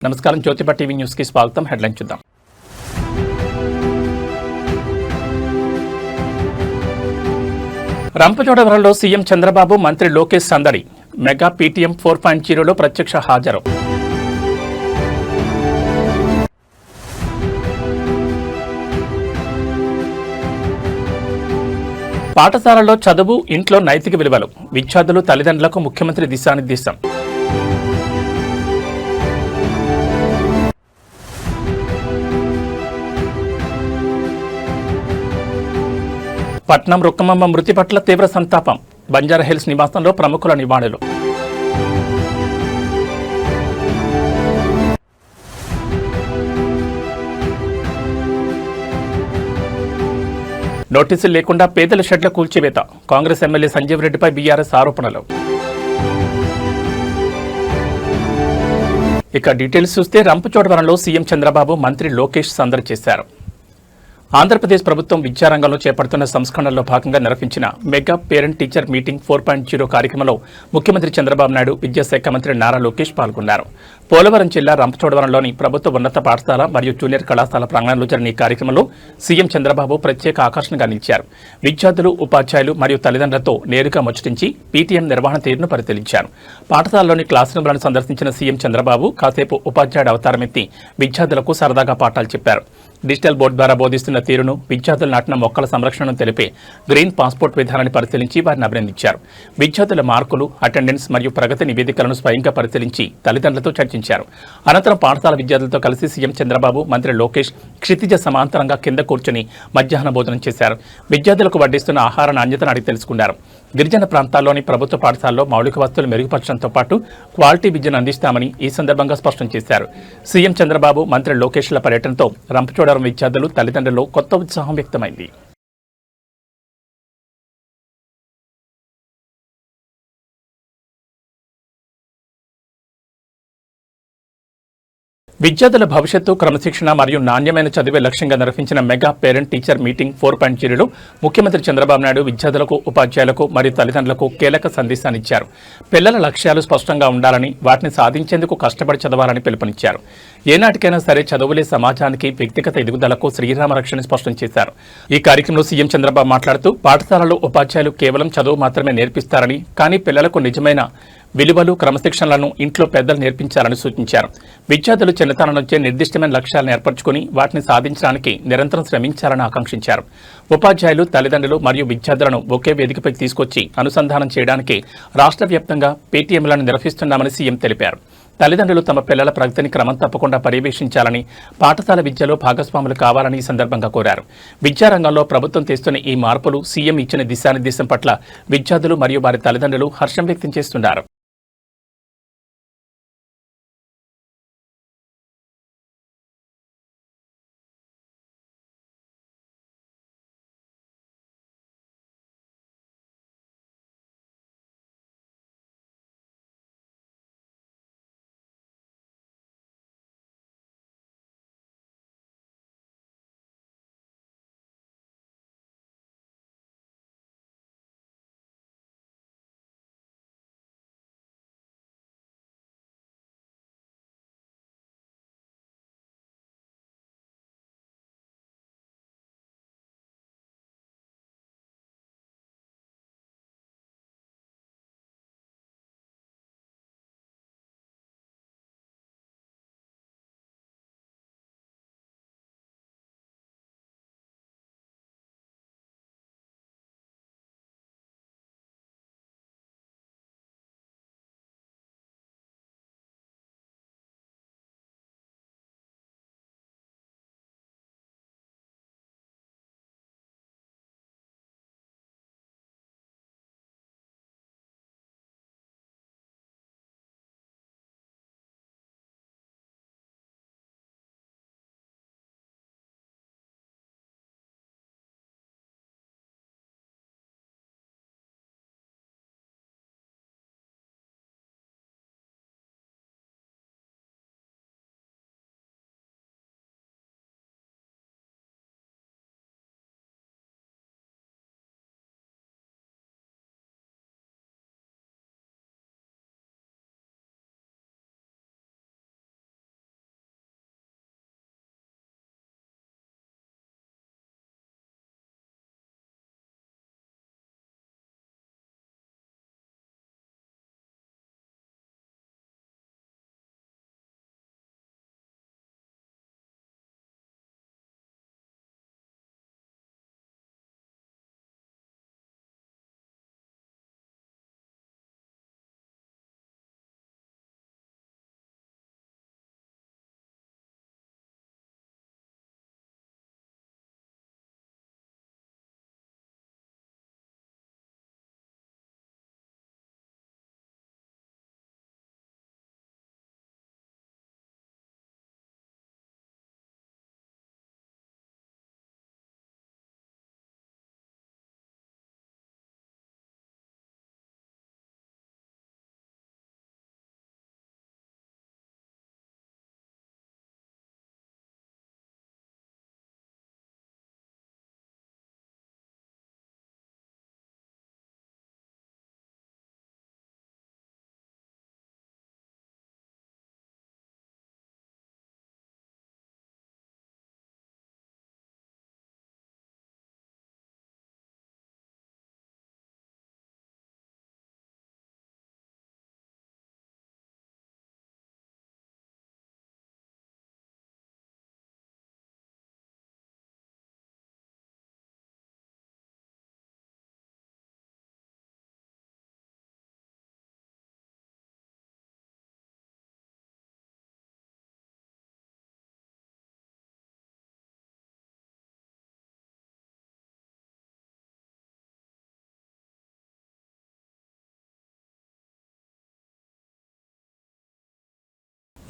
నమస్కారం జ్యోతిబ TV news కి స్వాగతం. హెడ్లైన్ చూద్దాం. రంపచోడవరంలో సీఎం చంద్రబాబు, మంత్రి లోకేష్ సందడి. మెగా పీటీఎం 4.0లో ప్రత్యక్ష హాజరు. పాఠశాలల్లో చదువు, ఇంట్లో నైతిక విలువలు. విద్యార్థులు, తల్లిదండ్రులకు ముఖ్యమంత్రి దిశానిర్దేశం. పట్నం రుక్కమమ్మ మృతి పట్ల తీవ్ర సంతాపం. బంజారాహిల్స్ నివాసంలో ప్రముఖుల నివాళులు. నోటీసులు లేకుండా పేదల షెడ్ల కూల్చివేత. కాంగ్రెస్ ఎమ్మెల్యే సంజీవ్ రెడ్డిపై బీఆర్ఎస్ ఆరోపణలు. ఇక డీటెయిల్స్ చూస్తే రంపచోడవరంలో సీఎం చంద్రబాబు, మంత్రి లోకేష్ సందడి చేశారు. ఆంధ్రప్రదేశ్ ప్రభుత్వం విద్యారంగంలో చేపడుతున్న సంస్కరణలో భాగంగా నిర్వహించిన మెగా పేరెంట్ టీచర్ మీటింగ్ 4.0 కార్యక్రమంలో ముఖ్యమంత్రి చంద్రబాబు నాయుడు, విద్యాశాఖ మంత్రి నారా లోకేష్ పాల్గొన్నారు. పోలవరం జిల్లా రంపచోడవరంలోని ప్రభుత్వ ఉన్నత పాఠశాల మరియు జూనియర్ కళాశాల ప్రాంగణంలో జరిగిన ఈ కార్యక్రమంలో సీఎం చంద్రబాబు ప్రత్యేక ఆకర్షణగా నిలిచారు. విద్యార్థులు, ఉపాధ్యాయులు మరియు తల్లిదండ్రులతో నేరుగా ముచ్చటించి పీటీఎం నిర్వహణ తీరును పరిశీలించారు. పాఠశాలలోని క్లాస్ రూమ్లను సందర్శించిన సీఎం చంద్రబాబు కాసేపు ఉపాధ్యాయుడు అవతారమెత్తి విద్యార్థులకు సరదాగా పాఠాలు చెప్పారు. డిజిటల్ బోర్డు ద్వారా బోధిస్తున్న తీరును, విద్యార్థులు నాటిన మొక్కల సంరక్షణను తెలిపే గ్రీన్ పాస్పోర్ట్ విధానాన్ని పరిశీలించి వారిని అభినందించారు. విద్యార్థుల మార్కులు, అటెండెన్స్ మరియు ప్రగతి నివేదికలను స్వయంగా పరిశీలించి తల్లిదండ్రులతో చర్చించారు. అనంతరం పాఠశాల విద్యార్థులతో కలిసి సీఎం చంద్రబాబు, మంత్రి లోకేష్ క్షితిజ సమాంతరంగా కింద కూర్చుని మధ్యాహ్న భోజనం చేశారు. విద్యార్థులకు వడ్డిస్తున్న ఆహార నాణ్యతను అడిగి తెలుసుకున్నారు. గిరిజన ప్రాంతాల్లోని ప్రభుత్వ పాఠశాలలో మౌలిక వసతులు మెరుగుపరచడంతో పాటు క్వాలిటీ విద్యను అందిస్తామని ఈ సందర్భంగా స్పష్టం చేశారు. సీఎం చంద్రబాబు, మంత్రి లోకేష్ల పర్యటనతో రంపచోడవరం విద్యార్థులు, తల్లిదండ్రుల్లో కొత్త ఉత్సాహం వ్యక్తమైంది. విద్యార్థుల భవిష్యత్తు, క్రమశిక్షణ మరియు నాణ్యమైన చదివే లక్ష్యంగా నిర్వహించిన మెగా పేరెంట్ టీచర్ మీటింగ్ 4.0లో ముఖ్యమంత్రి చంద్రబాబు నాయుడు విద్యార్థులకు, ఉపాధ్యాయులకు మరియు తల్లిదండ్రులకు కీలక సందేశాన్నిచ్చారు. పిల్లల లక్ష్యాలు స్పష్టంగా ఉండాలని, వాటిని సాధించేందుకు కష్టపడి చదవాలని పిలుపునిచ్చారు. ఏనాటికైనా సరే చదువులే సమాజానికి, వ్యక్తిగత ఎదుగుదలకు శ్రీరామ రక్షని స్పష్టం చేశారు. ఈ కార్యక్రమంలో సీఎం చంద్రబాబు మాట్లాడుతూ పాఠశాలలో ఉపాధ్యాయులు కేవలం చదువు మాత్రమే నేర్పిస్తారని, కానీ పిల్లలకు నిజమైన విలువలు, క్రమశిక్షణలను ఇంట్లో పెద్దలు నేర్పించాలని సూచించారు. విద్యార్థులు చిన్నతనం నుంచే నిర్దిష్టమైన లక్ష్యాలను ఏర్పరచుకుని వాటిని సాధించడానికి నిరంతరం శ్రమించాలని ఆకాంక్షించారు. ఉపాధ్యాయులు, తల్లిదండ్రులు మరియు విద్యార్థులను ఒకే వేదికపై తీసుకొచ్చి అనుసంధానం చేయడానికి రాష్ట్ర వ్యాప్తంగా పేటీఎంలను నిర్వహిస్తున్నామని సీఎం తెలిపారు. తల్లిదండ్రులు తమ పిల్లల ప్రగతిని క్రమం తప్పకుండా పర్యవేక్షించాలని, పాఠశాల విద్యలో భాగస్వాములు కావాలని ఈ సందర్భంగా కోరారు. విద్యారంగంలో ప్రభుత్వం తెస్తున్న ఈ మార్పులు, సీఎం ఇచ్చిన దిశానిర్దేశం పట్ల విద్యార్థులు మరియు వారి తల్లిదండ్రులు హర్షం వ్యక్తం చేస్తున్నారు.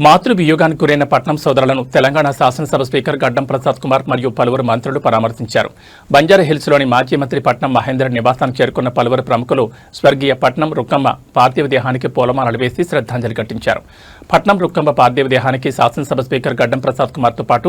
మాతృవియోగానికి గురైన పట్నం సోదరులను తెలంగాణ శాసనసభ స్పీకర్ గడ్డం ప్రసాద్ కుమార్ మరియు పలువురు మంత్రులు పరామర్శించారు. బంజారాహిల్స్లోని మాజీ మంత్రి పట్నం మహేందర్ నివాసానికి చేరుకున్న పలువురు ప్రముఖులు స్వర్గీయ పట్నం రుక్కమ్మ పార్థివ దేహానికి పూలమాలలు వేసి శ్రద్ధాంజలి ఘటించారు. పట్నం రుక్కమ్మ పార్థివ దేహానికి శాసనసభ స్పీకర్ గడ్డం ప్రసాద్ కుమార్తో పాటు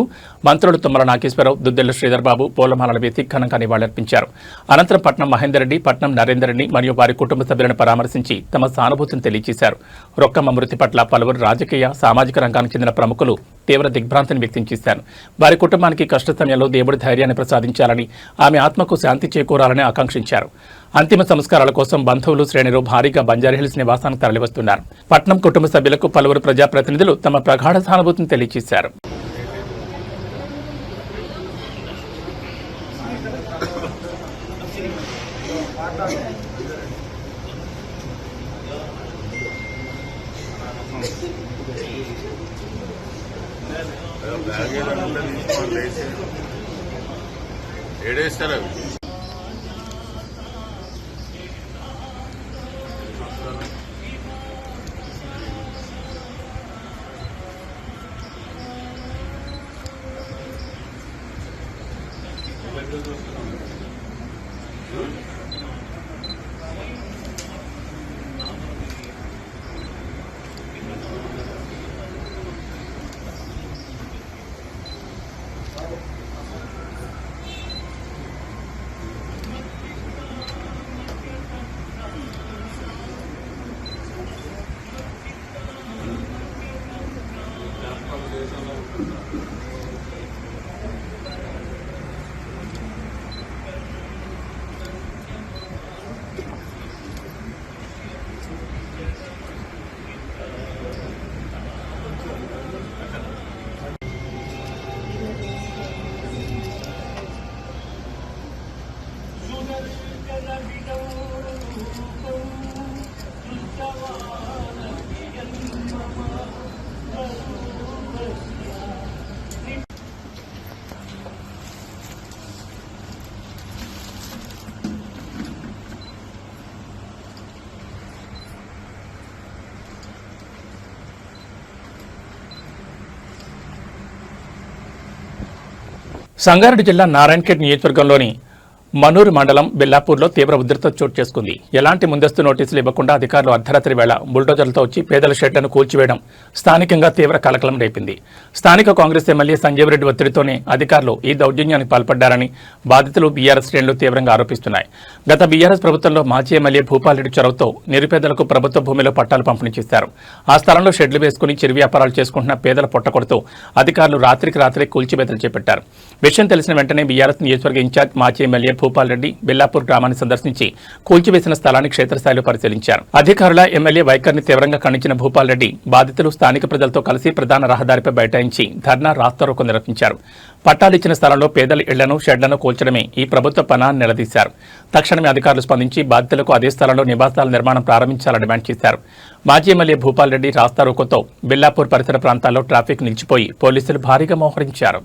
మంత్రులు తుమ్మల నాగేశ్వరరావు, దుద్దెళ్ల శ్రీధర్ బాబు పూలమాలలు వేసి ఘనంగా నివాళులర్పించారు. అనంతరం పట్నం మహేందర్ రెడ్డి, పట్నం నరేందర్ రెడ్డి మరియు వారి కుటుంబ సభ్యులను పరామర్శించి తమ సానుభూతిని తెలియజేశారు. రుక్కమ్మ మృతి పట్ల పలువురు రాజకీయ, సామాజిక రంగానికి చెందిన ప్రముఖులు తీవ్ర దిగ్భ్రాంతిని వ్యక్తం చేశారు. వారి కుటుంబానికి కష్ట సమయంలో దేవుడి ధైర్యాన్ని ప్రసాదించాలని, ఆమె ఆత్మకు శాంతి చేకూరాలని ఆకాంక్షించారు. అంతిమ సంస్కారాల కోసం బంధువులు, శ్రేణులు భారీగా బంజారాహిల్స్ నివాసానికి తరలివస్తున్నారు. పట్నం కుటుంబ సభ్యులకు పలువురు ప్రజాప్రతినిధులు తమ ప్రగాఢ సానుభూతిని తెలియజేశారు. సంగారెడ్డి జిల్లా నారాయణఖేడ్ నియోజకవర్గంలోని మనూరు మండలం బెల్లాపూర్లో తీవ్ర ఉధృత చోటు చేసుకుంది. ఎలాంటి ముందస్తు నోటీసులు ఇవ్వకుండా అధికారులు అర్ధరాత్రి వేళ బుల్డోజర్లతో వచ్చి పేదల షెడ్లను కూల్చివేయడం స్థానికంగా తీవ్ర కలకలం రేపింది. స్థానిక కాంగ్రెస్ ఎమ్మెల్యే సంజీవ్ రెడ్డి ఒత్తిడితోనే అధికారులు ఈ దౌర్జన్యానికి పాల్పడ్డారని బాధితులు బీఆర్ఎస్ శ్రేణులు తీవ్రంగా ఆరోపిస్తున్నాయి. గత బీఆర్ఎస్ ప్రభుత్వంలో మాజీ ఎమ్మెల్యే భూపాల్ రెడ్డి చొరవతో నిరుపేదలకు ప్రభుత్వ భూమిలో పట్టాలు పంపిణీ చేశారు. ఆ స్థలంలో షెడ్లు వేసుకుని చిరు వ్యాపారాలు చేసుకుంటున్న పేదల పొట్టకొడుతూ అధికారులు రాత్రికి రాత్రే కూల్చివేతలు చేపట్టారు. విషయం తెలిసిన వెంటనే బీఆర్ఎస్ నియోజకవర్గ ఇన్ఛార్జ్ మాజీ ఎమ్మెల్యే భూపాల్ రెడ్డి బెల్లాపూర్ గ్రామాన్ని సందర్శించి కూల్చివేసిన స్థలాన్ని క్షేత్రస్థాయిలో పరిశీలించారు. అధికారుల ఎమ్మెల్యే వైఖరిని తీవ్రంగా ఖండించిన భూపాల్ రెడ్డి బాధితులు స్థానిక ప్రజలతో కలిసి ప్రధాన రహదారిపై బైఠాయించి ధర్నా రాస్తారోకో నిర్వహించారు. పట్టాలిచ్చిన స్థలంలో పేదల ఇళ్లను, షెడ్లను కూల్చడమే ఈ ప్రభుత్వ పనాన్ని నిలదీశారు. తక్షణమే అధికారులు స్పందించి బాధితులకు అదే స్థలంలో నివాసాల నిర్మాణం ప్రారంభించాలని డిమాండ్ చేశారు. మాజీ ఎమ్మెల్యే భూపాల్ రెడ్డి రాస్తారోకోతో బెల్లాపూర్ పరిసర ప్రాంతాల్లో ట్రాఫిక్ నిలిచిపోయి పోలీసులు భారీగా మోహరించారు.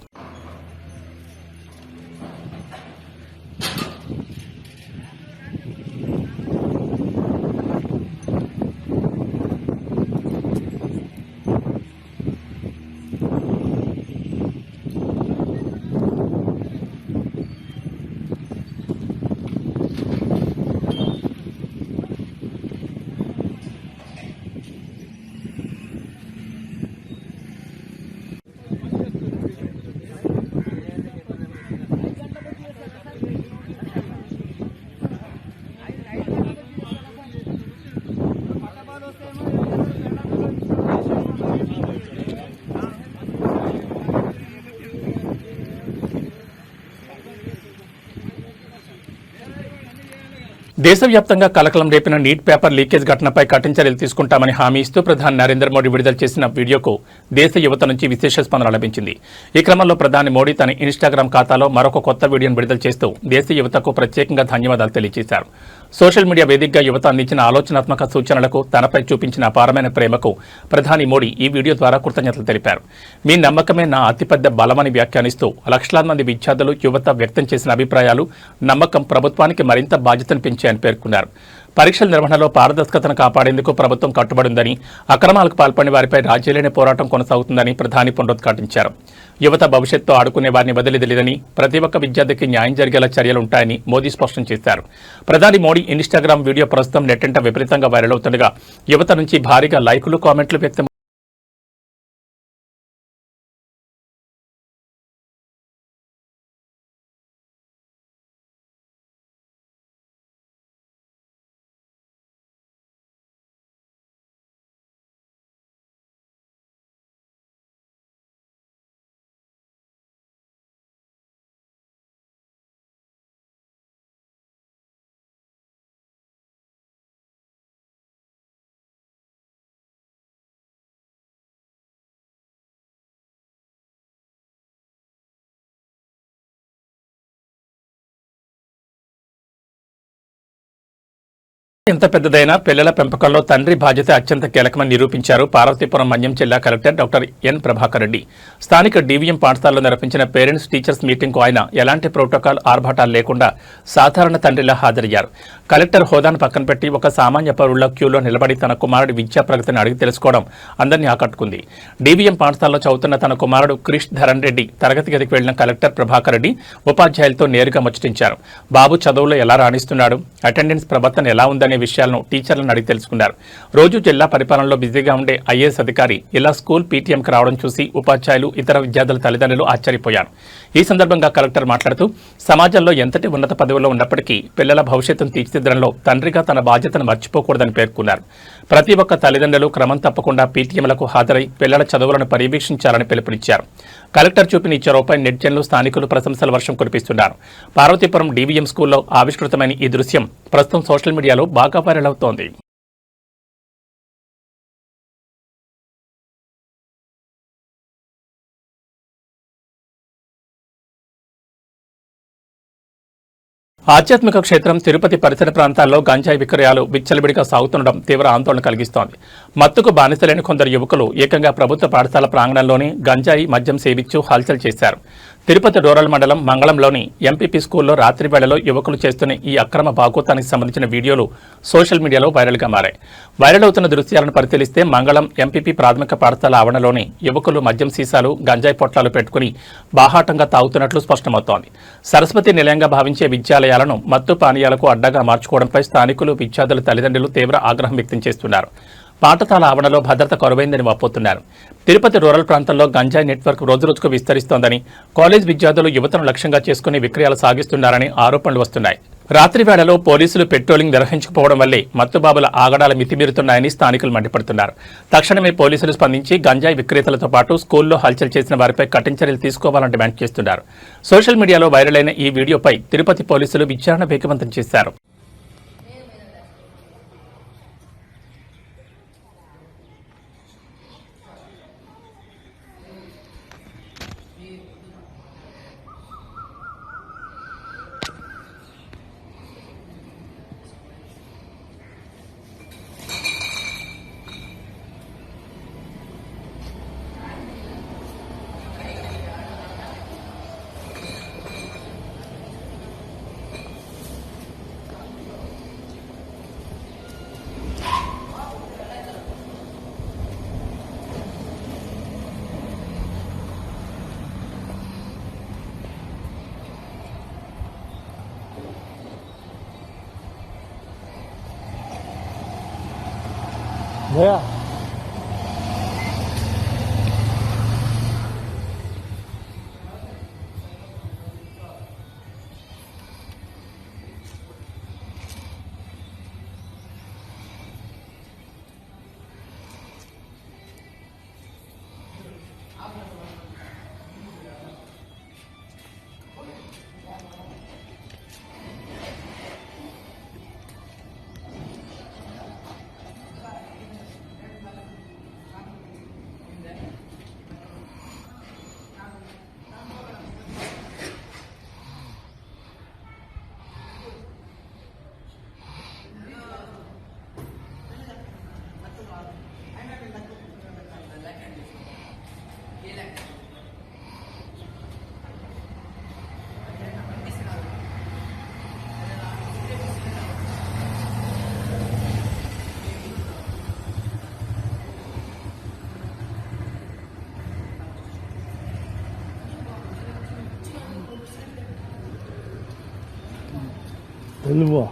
దేశవ్యాప్తంగా కలకలం రేపిన నీట్ పేపర్ లీకేజ్ ఘటనపై కఠిన చర్యలు తీసుకుంటామని హామీ ఇస్తూ ప్రధాని నరేంద్ర మోడీ విడుదల చేసిన వీడియోకు దేశ యువత నుంచి విశేష స్పందన లభించింది. ఈ క్రమంలో ప్రధాని మోడీ తన ఇన్స్టాగ్రామ్ ఖాతాలో మరొక కొత్త వీడియోను విడుదల చేస్తూ దేశ యువతకు ప్రత్యేకంగా ధన్యవాదాలు తెలియజేశారు. సోషల్ మీడియా వేదికగా యువత అందించిన ఆలోచనాత్మక సూచనలకు, తనపై చూపించిన అపారమైన ప్రేమకు ప్రధాని మోడీ ఈ వీడియో ద్వారా కృతజ్ఞతలు తెలిపారు. మీ నమ్మకమే నా అతిపెద్ద బలమని వ్యాఖ్యానిస్తూ లక్షలాది మంది విద్యార్థులు, యువత వ్యక్తం చేసిన అభిప్రాయాలు, నమ్మకం ప్రభుత్వానికి మరింత బాధ్యతను పెంచాయని పేర్కొన్నారు. పరీక్షల నిర్వహణలో పారదర్శకతను కాపాడేందుకు ప్రభుత్వం కట్టుబడిందని, అక్రమాలకు పాల్పడిన వారిపై రాజీలేని పోరాటం కొనసాగుతుందని ప్రధాని పునరుద్ఘాటించారు. యువత భవిష్యత్తు ఆడుకునే వారిని వదిలిలేదని, ప్రతి ఒక్క విద్యార్థికి న్యాయం జరిగేలా చర్యలుంటాయని మోదీ స్పష్టం చేశారు. ప్రధాని మోడీ ఇన్స్టాగ్రామ్ వీడియో ప్రస్తుతం నెట్టింట విపరీతంగా వైరల్ అవుతుండగా యువత నుంచి భారీగా లైకులు, కామెంట్లు వ్యక్తం. ఎంత పెద్దదైనా పిల్లల పెంపకంలో తండ్రి బాధ్యత అత్యంత కీలకమని నిరూపించారు పార్వతీపురం మన్యం జిల్లా collector doctor N Prabhakar Reddy. స్థానిక డీవీఎం పాఠశాలలో నిర్వహించిన పేరెంట్స్ టీచర్స్ మీటింగ్కు ఆయన ఎలాంటి ప్రోటోకాల్ ఆర్భాటాలు లేకుండా సాధారణ తండ్రిలా హాజరయ్యారు. కలెక్టర్ హోదాను పక్కన పెట్టి ఒక సామాన్య పౌరుల క్యూలో నిలబడి తన కుమారుడి విద్యా ప్రగతిని అడిగి తెలుసుకోవడం అందరినీ ఆకట్టుకుంది. డీవీఎం పాఠశాలలో చదువుతున్న తన కుమారుడు క్రిష్ ధరణ్ రెడ్డి తరగతి గదికి వెళ్లిన కలెక్టర్ ప్రభాకర్ రెడ్డి ఉపాధ్యాయులతో నేరుగా ముచ్చటించారు. బాబు చదువులో ఎలా రాణిస్తున్నాడు, అటెండెన్స్ ప్రవర్తన ఎలా ఉందనే విషయాలను టీచర్లను అడిగి తెలుసుకున్నారు. రోజు జిల్లా పరిపాలనలో బిజీగా ఉండే ఐఏఎస్ అధికారి ఇలా స్కూల్ పీటీఎంకి రావడం చూసి ఉపాధ్యాయులు, ఇతర విద్యార్థుల తల్లిదండ్రులు ఆశ్చర్యపోయారు. ఈ సందర్భంగా కలెక్టర్ మాట్లాడుతూ సమాజంలో ఎంతటి ఉన్నత పదవిలో ఉన్నప్పటికీ పిల్లల భవిష్యత్తును తీర్చిదిద్దడంలో తండ్రిగా తన బాధ్యతను మర్చిపోకూడదని పేర్కొన్నారు. ప్రతి ఒక్క తల్లిదండ్రులు క్రమం తప్పకుండా పీటీఎంలకు హాజరై పిల్లల చదువులను పర్యవేక్షించాలని పిలుపునిచ్చారు. కలెక్టర్ చూపిన ఈ చొరవపై నెట్జన్లు, స్థానికులు ప్రశంసల వర్షం కురిపిస్తున్నారు. పార్వతీపురం డీవీఎం స్కూల్లో ఆవిష్కృతమైన ఈ దృశ్యం ప్రస్తుతం సోషల్ మీడియాలో బాగా వైరల్ అవుతోంది. ఆధ్యాత్మిక క్షేత్రం తిరుపతి పరిసర ప్రాంతాల్లో గంజాయి విక్రయాలు విచ్చలవిడిగా సాగుతుండడం తీవ్ర ఆందోళన కలిగిస్తోంది. మత్తుకు బానిసలైన కొందరు యువకులు ఏకంగా ప్రభుత్వ పాఠశాల ప్రాంగణంలోనే గంజాయి మద్యం సేవించు హల్చల్ చేశారు. తిరుపతి రూరల్ మండలం మంగళంలోని ఎంపీపీ స్కూల్లో రాత్రి వేళలో యువకులు చేస్తున్న ఈ అక్రమ బాగోతానికి సంబంధించిన వీడియోలు సోషల్ మీడియాలో వైరల్గా మారాయి. వైరల్ అవుతున్న దృశ్యాలను పరిశీలిస్తే మంగళం ఎంపీపీ ప్రాథమిక పాఠశాల ఆవరణలోని యువకులు మద్యం సీసాలు, గంజాయి పొట్లాలు పెట్టుకుని బాహాటంగా తాగుతున్నట్లు స్పష్టమవుతోంది. సరస్వతి నిలయంగా భావించే విద్యాలయాలను మత్తు పానీయాలకు అడ్డగా మార్చుకోవడంపై స్థానికులు, విద్యార్థుల తల్లిదండ్రులు తీవ్ర ఆగ్రహం వ్యక్తం చేస్తున్నారు. పాఠశాల ఆవరణలో భద్రత కొరవైందని వాపోతున్నారు. తిరుపతి రూరల్ ప్రాంతంలో గంజాయి నెట్వర్క్ రోజురోజుకు విస్తరిస్తోందని, కాలేజ్ విద్యార్థులు యువతను లక్ష్యంగా చేసుకుని విక్రయాలు సాగిస్తున్నారని ఆరోపణలు వస్తున్నాయి. రాత్రి వేళలో పోలీసులు పెట్రోలింగ్ నిర్వహించకపోవడం వల్లే మత్తుబాబుల ఆగడాల మితిమీరుతున్నాయని స్థానికులు మండిపడుతున్నారు. తక్షణమే పోలీసులు స్పందించి గంజాయి విక్రేతలతో పాటు స్కూల్లో హల్చల్ చేసిన వారిపై కఠిన చర్యలు తీసుకోవాలని డిమాండ్ చేస్తున్నారు. సోషల్ మీడియాలో వైరల్ అయిన ఈ వీడియోపై తిరుపతి పోలీసులు విచారణ వేగవంతం చేశారు. Yeah. వెళ్ళిపో.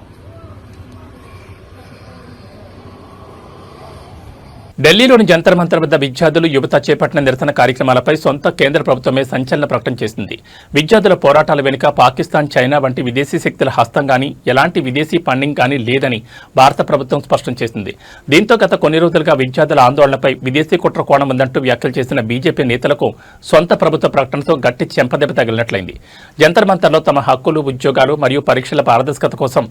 ఢిల్లీలోని జంతర్ మంతర్ వద్ద విద్యార్థులు యువత చేపట్టిన నిరసన కార్యక్రమాలపై సొంత కేంద్ర ప్రభుత్వమే సంచలన ప్రకటన చేసింది. విద్యార్థుల పోరాటాల వెనుక పాకిస్తాన్, చైనా వంటి విదేశీ శక్తుల హస్తం గానీ ఎలాంటి విదేశీ ఫండింగ్ కానీ లేదని భారత ప్రభుత్వం స్పష్టం చేసింది. దీంతో గత కొన్ని రోజులుగా విద్యార్థుల ఆందోళనపై విదేశీ కుట్ర కోణం ఉందంటూ వ్యాఖ్యలు చేసిన బీజేపీ నేతలకు సొంత ప్రభుత్వ ప్రకటనతో గట్టి చెంపదెబ్బ తగిలినట్లయింది. జంతర్ మంతర్లో తమ హక్కులు, ఉద్యోగాలు మరియు పరీక్షల పారదర్శకత కోసం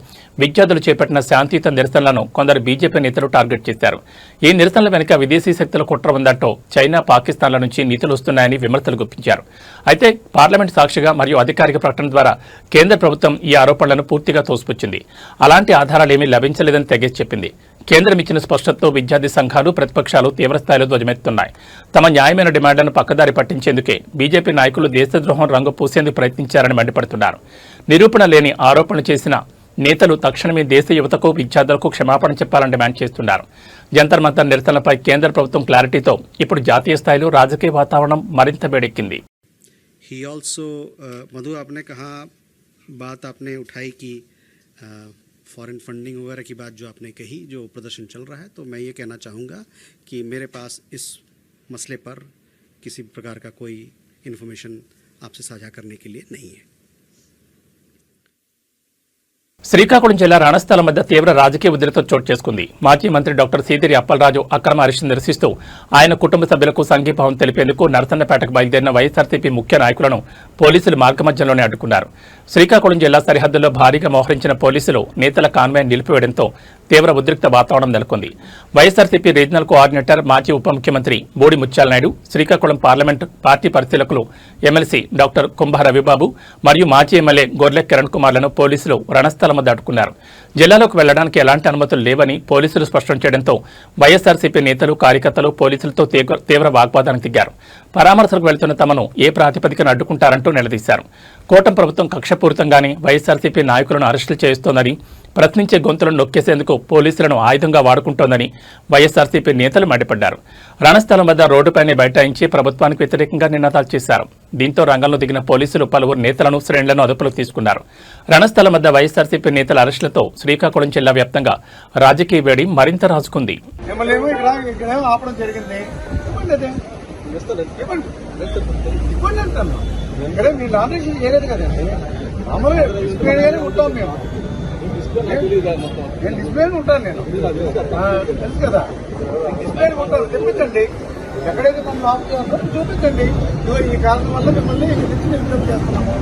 విద్యార్థులు చేపట్టిన శాంతియుత నిరసనలను కొందరు బీజేపీ నేతలు టార్గెట్ చేశారు. ఈ నిరసనల వెనుక విదేశీ శక్తుల కుట్ర ఉందంటూ చైనా, పాకిస్తాన్ల నుంచి నీతులు వస్తున్నాయని విమర్శలు గుప్పించారు. అయితే పార్లమెంట్ సాక్షిగా మరియు అధికారిక ప్రకటన ద్వారా కేంద్ర ప్రభుత్వం ఈ ఆరోపణలను పూర్తిగా తోసిపుచ్చింది. అలాంటి ఆధారాలేమీ లభించలేదని తెగేసి చెప్పింది. కేంద్రం ఇచ్చిన స్పష్టతతో విద్యార్థి సంఘాలు, ప్రతిపక్షాలు తీవ్రస్థాయిలో ధ్వజమెత్తుతున్నాయి. తమ న్యాయమైన డిమాండ్లను పక్కదారి పట్టించేందుకే బీజేపీ నాయకులు దేశద్రోహం రంగు పూసేందుకు ప్రయత్నించారని మండిపడుతున్నారు. నిరూపణ లేని ఆరోపణలు చేసిన నేతలు తక్షణమే దేశ యువతకు, విద్యార్థులకు క్షమాపణ చెప్పాలని డిమాండ్ చేస్తున్నారు. జంతర్ మంతర్ నిరసనలపై కేంద్ర ప్రభుత్వం క్లారిటీతో ఇప్పుడు జాతీయ స్థాయిలో రాజకీయ వాతావరణం మరింత వేడెక్కింది. ही ऑल्सो मधु आपने कहा बात आपने उठाई कि फॉरेन फंडिंग वगैरह की बात जो आपने कही, जो प्रदर्शन चल रहा है, तो मैं ये कहना चाहूँगा कि मेरे पास इस मसले पर किसी प्रकार का कोई इन्फॉर्मेशन आपसे साझा करने के लिए नहीं है. శ్రీకాకుళం జిల్లా రణస్థలం వద్ద తీవ్ర రాజకీయ ఉద్రిక్తత చోటు చేసుకుంది. మాజీ మంత్రి డాక్టర్ సీదిరి అప్పలరాజు అక్రమ అరెస్టు నిరసిస్తూ ఆయన కుటుంబ సభ్యులకు సంఘీభావం తెలిపేందుకు నరసన్నపేటకు బయలుదేరిన వైఎస్ఆర్సీపీ ముఖ్య నాయకులను పోలీసులు మార్గమధ్యంలోనే అడ్డుకున్నారు. శ్రీకాకుళం జిల్లా సరిహద్దుల్లో భారీగా మోహరించిన పోలీసులు నేతల కాన్వాయ్ నిలిపివేయడంతో తీవ్ర ఉద్రిక్త వాతావరణం నెలకొంది. వైఎస్ఆర్సీపీ రీజనల్ కోఆర్డినేటర్, మాజీ ఉప ముఖ్యమంత్రి బూడి ముత్యాలనాయుడు, శ్రీకాకుళం పార్లమెంటు పార్టీ పరిశీలకులు ఎమ్మెల్సీ డాక్టర్ కుంభ రవిబాబు మరియు మాజీ ఎమ్మెల్యే గొర్లె కిరణ్ కుమార్లను పోలీసులు రణస్థలం వద్ద అడ్డుకున్నారు. జిల్లాలోకి వెళ్లడానికి ఎలాంటి అనుమతులు లేవని పోలీసులు స్పష్టం చేయడంతో వైఎస్ఆర్సీపీ నేతలు, కార్యకర్తలు పోలీసులతో తీవ్ర వాగ్వాదానికి దిగారు. పరామర్శలకు వెళ్తున్న తమను ఏ ప్రాతిపదికన అడ్డుకుంటారంటూ నిలదీశారు. కూటమి ప్రభుత్వం కక్షపూరితంగానే వైఎస్ఆర్సీపీ నాయకులను అరెస్టులు చేస్తోందని, ప్రశ్నించే గొంతులను నొక్కేసేందుకు పోలీసులను ఆయుధంగా వాడుకుంటోందని వైఎస్ఆర్సీపీ నేతలు మండిపడ్డారు. రణస్థలం వద్ద రోడ్డుపైనే బైఠాయించి ప్రభుత్వానికి వ్యతిరేకంగా నినాదాలు చేశారు. దీంతో రంగంలో దిగిన పోలీసులు పలువురు నేతలను, శ్రేణులను అదుపులోకి తీసుకున్నారు. రణస్థలం వద్ద వైఎస్ఆర్సీపీ నేతల అరెస్టులతో శ్రీకాకుళం జిల్లా వ్యాప్తంగా రాజకీయ వేడి మరింత రాజుకుంది. నేను డిస్ప్లే ఉంటాను, నేను తెలుసు కదా, డిస్ప్లే ఉంటాను, తెప్పించండి. ఎక్కడైతే మనం ఆఫ్ చేస్తారో చూపించండి. ఈ కారణం వల్ల మిమ్మల్ని విజ్ఞప్తి చేస్తున్నాము.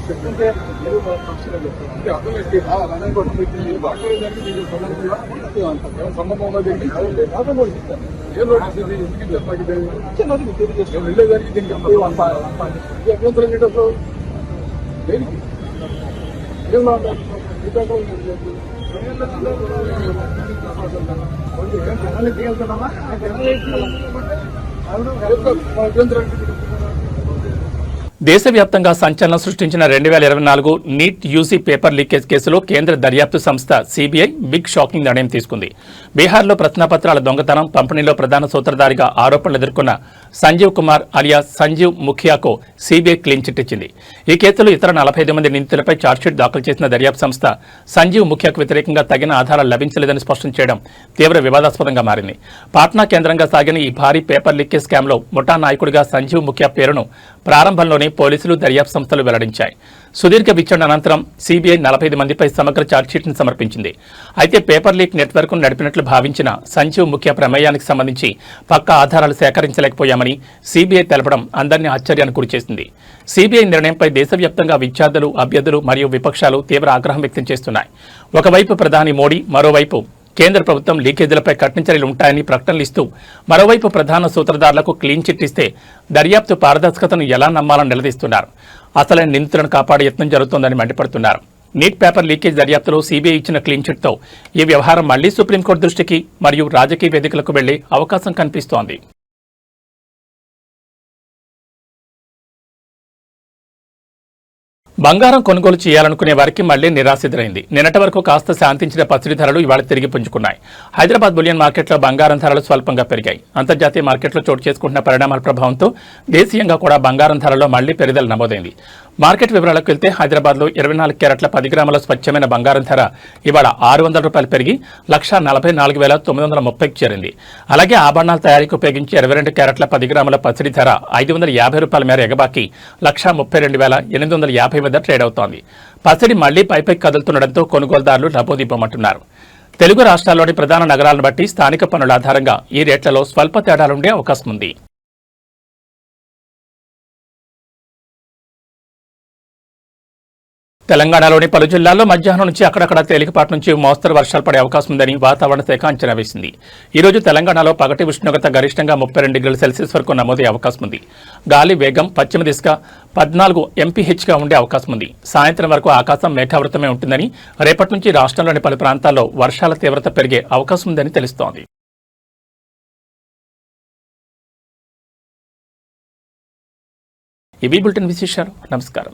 చెప్తుంటే దేశవ్యాప్తంగా సంచలనం సృష్టించిన 2024 నీట్ యూజీ పేపర్ లీకేజ్ కేసులో కేంద్ర దర్యాప్తు సంస్థ సీబీఐ బిగ్ షాకింగ్ నిర్ణయం తీసుకుంది. బీహార్లో ప్రశ్నాపత్రాల దొంగతనం, పంపిణీలో ప్రధాన సూత్రధారిగా ఆరోపణలు ఎదుర్కొన్న సంజీవ్ కుమార్ అలియాస్ సంజీవ్ ముఖియాకు సీబీఐ క్లీన్ చిట్ ఇచ్చింది. ఈ కేసులో ఇతర 45 మంది నిందితులపై ఛార్జ్షీట్ దాఖలు చేసిన దర్యాప్తు సంస్థ సంజీవ్ ముఖియాకు వ్యతిరేకంగా తగిన ఆధారాలు లభించలేదని స్పష్టం చేయడం తీవ్ర వివాదాస్పదంగా మారింది. పాట్నా కేంద్రంగా సాగిన ఈ భారీ పేపర్ లీకేజ్ స్కామ్లో ముఠా నాయకుడిగా సంజీవ్ ముఖియా పేరును ప్రారంభంలోనే పోలీసులు, దర్యాప్తు సంస్థలు వెల్లడించాయి. సుదీర్ఘ విచారణ అనంతరం సీబీఐ 45 మందిపై సమగ్ర ఛార్జ్షీట్ను సమర్పించింది. అయితే పేపర్ లీక్ నెట్వర్క్ను నడిపినట్లు భావించిన సంజీవ్ ముఖ్య ప్రమేయానికి సంబంధించి పక్కా ఆధారాలు సేకరించలేకపోయామని సీబీఐ తెలపడం అందరినీ ఆశ్చర్యానికి గురిచేసింది. సీబీఐ నిర్ణయంపై దేశవ్యాప్తంగా విద్యార్థులు, అభ్యర్థులు మరియు విపక్షాలు తీవ్ర ఆగ్రహం వ్యక్తం చేస్తున్నాయి. ఒకవైపు ప్రధాని మోడీ, మరోవైపు కేంద్ర ప్రభుత్వం లీకేజీలపై కఠిన చర్యలు ఉంటాయని ప్రకటనలు ఇస్తూ మరోవైపు ప్రధాన సూత్రధారులకు క్లీన్ చిట్ ఇస్తే దర్యాప్తు పారదర్శకతను ఎలా నమ్మాలని నిలదీస్తున్నారు. అసలైన నిందితులను కాపాడే యత్నం జరుగుతోందని మండిపడుతున్నారు. నీట్ పేపర్ లీకేజ్ దర్యాప్తులో సీబీఐ ఇచ్చిన క్లీన్ చిట్తో ఈ వ్యవహారం మళ్లీ సుప్రీంకోర్టు దృష్టికి మరియు రాజకీయ వేదికలకు వెళ్లే అవకాశం కనిపిస్తోంది. బంగారం కొనుగోలు చేయాలనుకునే వారికి మళ్లీ నిరాశ ఎదురైంది. నిన్నటి వరకు కాస్త శాంతించిన పసిడి ధరలు ఇవాళ తిరిగి పుంజుకున్నాయి. హైదరాబాద్ బులియన్ మార్కెట్లో బంగారం ధరలు స్వల్పంగా పెరిగాయి. అంతర్జాతీయ మార్కెట్లో చోటు చేసుకుంటున్న పరిణామాల ప్రభావంతో దేశీయంగా కూడా బంగారం ధరల్లో మళ్లీ పెరుగుదల నమోదైంది. మార్కెట్ వివరాలకు వెళ్తే హైదరాబాద్లో 24 క్యారెట్ల 10 గ్రాముల స్వచ్ఛమైన బంగారం ధర ఇవాళ ₹600 పెరిగి 1,44,930కి చేరింది. అలాగే ఆభరణాల తయారీకి ఉపయోగించి 22 క్యారెట్ల 10 గ్రాముల పసిడి ధర ₹550 మేర ఎగబాకి 1,32,850 వద్ద ట్రేడ్ అవుతోంది. పసిడి మళ్లీ పైపైకి కదులుతుండటంతో కొనుగోలుదారులు లబోదిబ్బమంటున్నారు. తెలుగు రాష్ట్రాల్లోని ప్రధాన నగరాలను బట్టి స్థానిక పన్నుల ఆధారంగా ఈ రేట్లలో స్వల్ప తేడాలుండే అవకాశం ఉంది. తెలంగాణలోని పలు జిల్లాల్లో మధ్యాహ్నం నుంచి అక్కడక్కడ తేలికపాటి నుంచి మోస్తరు వర్షాలు పడే అవకాశం ఉందని వాతావరణ శాఖ అంచనా వేసింది. ఈ రోజు తెలంగాణలో పగటి ఉష్ణోగ్రత గరిష్టంగా 32 డిగ్రీల సెల్సియస్ వరకు నమోదయ్యే అవకాశం ఉంది. గాలి వేగం పశ్చిమ దిశగా 14 mph ఉండే అవకాశం ఉంది. సాయంత్రం వరకు ఆకాశం మేఘావృతమే ఉంటుందని, రేపటి నుంచి రాష్ట్రంలోని పలు ప్రాంతాల్లో వర్షాల తీవ్రత పెరిగే అవకాశం ఉందని తెలుస్తోంది. ఇవి బులెటిన్ విశేషాలు. నమస్కారం.